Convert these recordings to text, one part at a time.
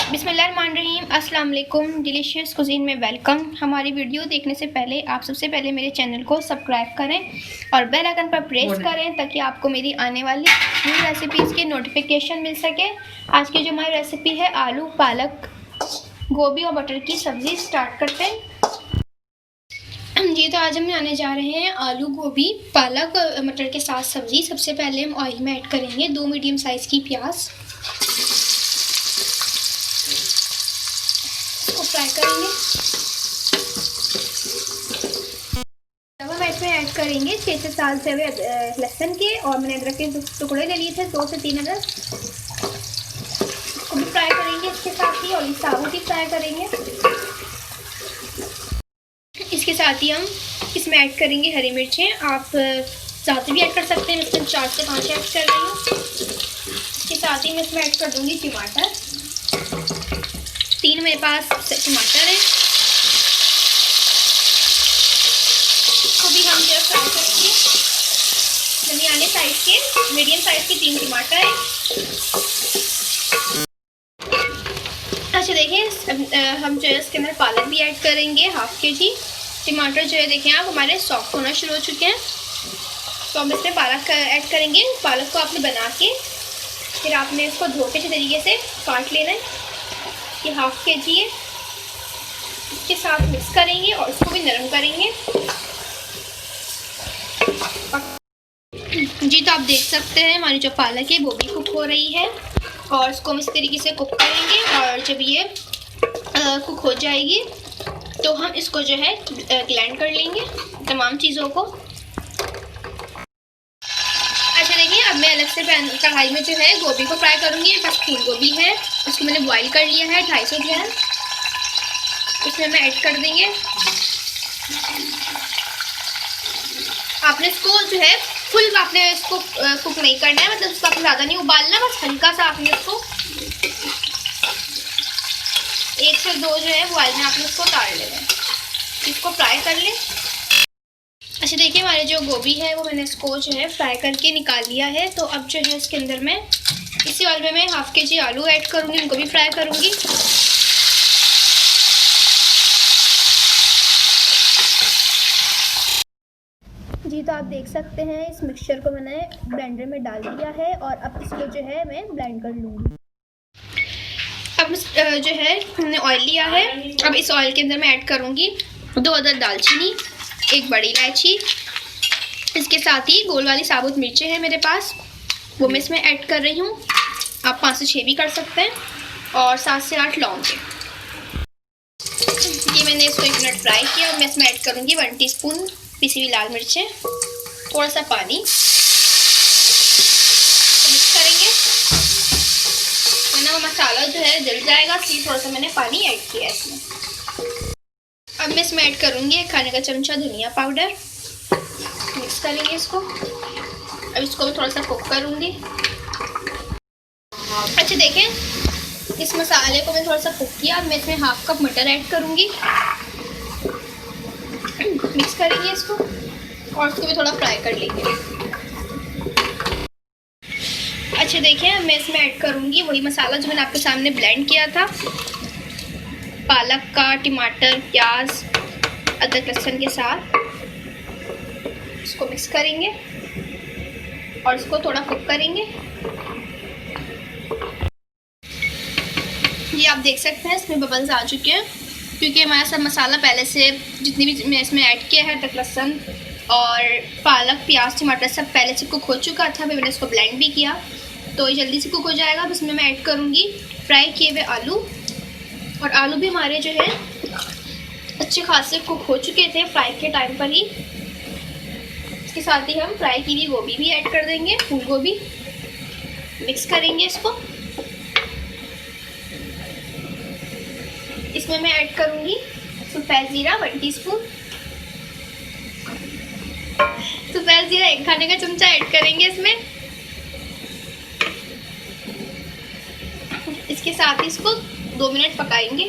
बिस्मिल्लाहिर्रहमानिर्रहीम, अस्सलाम वालेकुम। डिलीशियस कुजीन में वेलकम। हमारी वीडियो देखने से पहले आप सबसे पहले मेरे चैनल को सब्सक्राइब करें और बेल आइकन पर प्रेस करें ताकि आपको मेरी आने वाली न्यू रेसिपीज़ की नोटिफिकेशन मिल सके। आज की जो हमारी रेसिपी है आलू पालक गोभी और मटर की सब्ज़ी स्टार्ट करते हैं जी। तो आज हम बनाने जा रहे हैं आलू गोभी पालक मटर के साथ सब्ज़ी। सबसे पहले हम ऑयल में ऐड करेंगे 2 मीडियम साइज़ की प्याज, इसको फ्राई करेंगे। अब हम इसमें ऐड करेंगे 6 से 7 से लहसुन के, और मैंने अदरक के टुकड़े ले लिए थे 2 से 3 अदरक, इसको भी फ्राई करेंगे इसके साथ ही, और ये साबुत ही फ्राई करेंगे। इसके साथ ही हम इसमें ऐड करेंगे हरी मिर्चें। आप ज़्यादा भी ऐड कर सकते हैं, इसमें 4 से 5 ऐड कर रही हूँ। इसके साथ ही मैं इसमें ऐड कर दूँगी टमाटर, 3 मेरे पास टमाटर है। इसको भी हम जो फ्राई करेंगे। दरमियाने साइज़ के मीडियम साइज़ के 3 टमाटर है। अच्छा देखिए, हम जो है इसके अंदर पालक भी ऐड करेंगे ½ kg। टमाटर जो है देखें आप हमारे सॉफ्ट होना शुरू हो चुके हैं, तो हम इसमें पालक ऐड करेंगे। पालक को आपने बना के फिर आपने इसको धो के अच्छे तरीके से काट लेना है। ये ½ kg है। इसके साथ मिक्स करेंगे और इसको भी नरम करेंगे जी। तो आप देख सकते हैं हमारी जो पालक है वो भी कुक हो रही है, और इसको हम इस तरीके से कुक करेंगे। और जब ये कुक हो जाएगी तो हम इसको जो है ग्राइंड कर लेंगे तमाम चीज़ों को। अच्छा देखिए, अब मैं अलग से कढ़ाई में जो है गोभी को फ्राई करूँगी। मेरे पास फूल गोभी है, उसको मैंने बॉईल कर लिया है 250 ग्राम। इसमें मैं ऐड कर देंगे। आपने इसको जो है फुल आपने इसको कुक नहीं करना है, मतलब उसको आपने ज़्यादा नहीं उबालना, बस हल्का सा आपने इसको 1 से 2 जो है बॉयल में आपने इसको उतार लेना है। इसको फ्राई कर लें। अच्छा देखिए, हमारे जो गोभी है वो मैंने इसको जो है फ्राई करके निकाल लिया है। तो अब जो है इसके अंदर मैं इसी ऑयल में मैं ½ kg आलू ऐड करूँगी, उनको भी फ्राई करूँगी। जी तो आप देख सकते हैं इस मिक्सचर को मैंने ब्लेंडर में डाल दिया है, और अब इसको जो है मैं ब्लेंड कर लूँगी। अब जो है हमने ऑयल लिया है, अब इस ऑयल के अंदर मैं ऐड करूँगी 2 अदद दालचीनी, 1 बड़ी इलायची। इसके साथ ही गोल वाली साबुत मिर्चें हैं मेरे पास, वो मैं इसमें ऐड कर रही हूँ। आप 5 से 6 भी कर सकते हैं, और 7 से 8 लौंग के। ये मैंने इसको 1 मिनट फ्राई किया, और मैं इसमें ऐड करूँगी 1 टीस्पून पिसी हुई लाल मिर्चें, थोड़ा सा पानी, मिक्स करेंगे। वरना वो मसाला जो है जल जाएगा, इसलिए थोड़ा सा मैंने पानी ऐड किया है इसमें। अब मैं इसमें ऐड करूँगी 1 खाने का चमचा धनिया पाउडर, मिक्स करेंगे इसको। अब इसको मैं थोड़ा सा कुक करूँगी। अच्छा देखें, इस मसाले को मैं थोड़ा सा कुक किया। अब मैं इसमें ½ कप मटर ऐड करूँगी, मिक्स करेंगे इसको, और इसको भी थोड़ा फ्राई कर लेंगे। अच्छा देखिए, मैं इसमें ऐड करूँगी वही मसाला जो मैंने आपके सामने ब्लेंड किया था, पालक का, टमाटर, प्याज, अदरक लहसुन के साथ। इसको मिक्स करेंगे और इसको थोड़ा कुक करेंगे। ये आप देख सकते हैं इसमें बबल्स आ चुके हैं, क्योंकि हमारा सब मसाला पहले से जितनी भी मैं इसमें ऐड किया है, अदरक लहसुन और पालक, प्याज, टमाटर सब पहले से कुक हो चुका था। मैंने इसको ब्लेंड भी किया, तो ये जल्दी से कुक हो जाएगा। अब इसमें मैं ऐड करूँगी फ्राई किए हुए आलू, और आलू भी हमारे जो है अच्छे खासे कुक हो चुके थे फ्राई के टाइम पर ही। इसके साथ ही हम फ्राई की हुई गोभी भी ऐड कर देंगे, फूल गोभी। मिक्स करेंगे इसको। इसमें मैं ऐड करूँगी सफ़ेद ज़ीरा 1 टीस्पून, सफ़ेद ज़ीरा 1 खाने का चमचा ऐड करेंगे इसमें। इसके साथ ही इसको 2 मिनट पकाएंगे।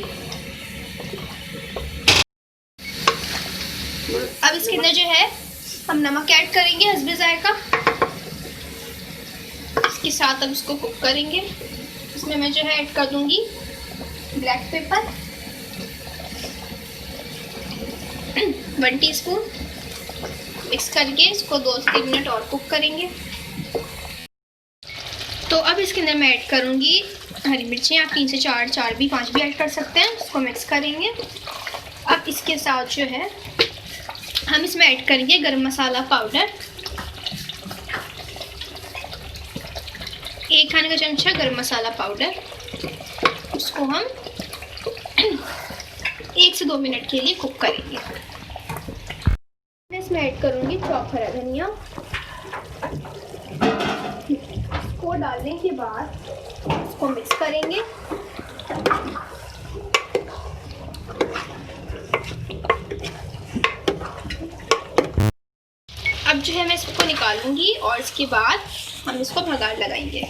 अब इसके अंदर जो है हम नमक ऐड करेंगे हस्बे जायका। इसके साथ अब इसको कुक करेंगे। इसमें मैं जो है ऐड कर दूंगी ब्लैक पेपर 1 टीस्पून मिक्स करके इसको 2 से 3 मिनट और कुक करेंगे। तो अब इसके अंदर मैं ऐड करूँगी हरी मिर्ची, आप 3 से 4, 4 भी 5 भी ऐड कर सकते हैं। इसको मिक्स करेंगे। अब इसके साथ जो है हम इसमें ऐड करेंगे गरम मसाला पाउडर, 1 खाने का चमचा गरम मसाला पाउडर। उसको हम 1 से 2 मिनट के लिए कुक करेंगे। मैं इसमें ऐड करूँगी चॉप हरा धनिया। इसको डालने के बाद इसको मिक्स करेंगे। अब जो है मैं इसको निकालूंगी और इसके बाद हम इसको बघार लगाएंगे।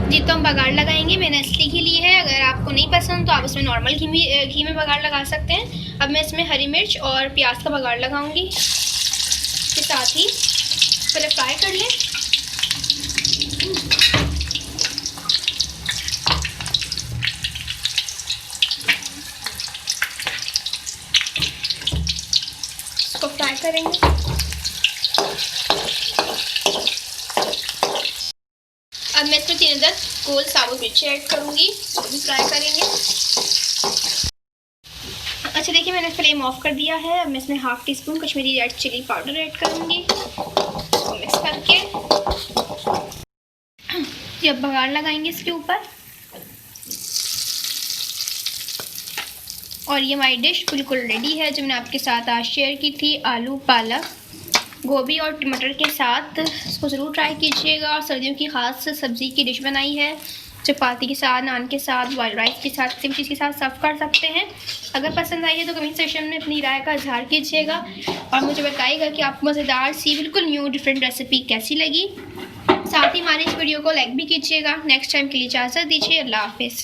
जी, तो हम बघार लगाएंगे। मैंने असली घी ली है, अगर आपको नहीं पसंद तो आप उसमें नॉर्मल घी में बघार लगा सकते हैं। अब मैं इसमें हरी मिर्च और प्याज का बघार लगाऊंगी। इसके साथ ही पहले फ्राई कर लें। इसको फ्राई करेंगे। अब मैं इसमें 3 गोल साबुत मिर्ची ऐड करूंगी, वो भी फ्राई करेंगे। अच्छा, देखिए मैंने फ्लेम ऑफ कर दिया है। अब मैं इसमें 1/2 teaspoon Kashmiri red chilli powder add करूंगी, इसको मिक्स करके अब बघार लगाएंगे इसके ऊपर। और ये हमारी डिश बिल्कुल रेडी है जो मैंने आपके साथ आज शेयर की थी। आलू पालक गोभी और टमाटर के साथ इसको ज़रूर ट्राई कीजिएगा। और सर्दियों की ख़ास सब्ज़ी की डिश बनाई है। चपाती के साथ, नान के साथ, बॉइल्ड राइस के साथ, किसी भी चीज़ के साथ सर्व कर सकते हैं। अगर पसंद आई है तो कमेंट सेक्शन में अपनी राय का इजहार कीजिएगा और मुझे बताइएगा कि आपको मज़ेदार सी बिल्कुल न्यू डिफरेंट रेसिपी कैसी लगी। साथ ही हमारे इस वीडियो को लाइक भी कीजिएगा। नेक्स्ट टाइम के लिए इजाज़त दीजिए। अल्लाह हाफिज़।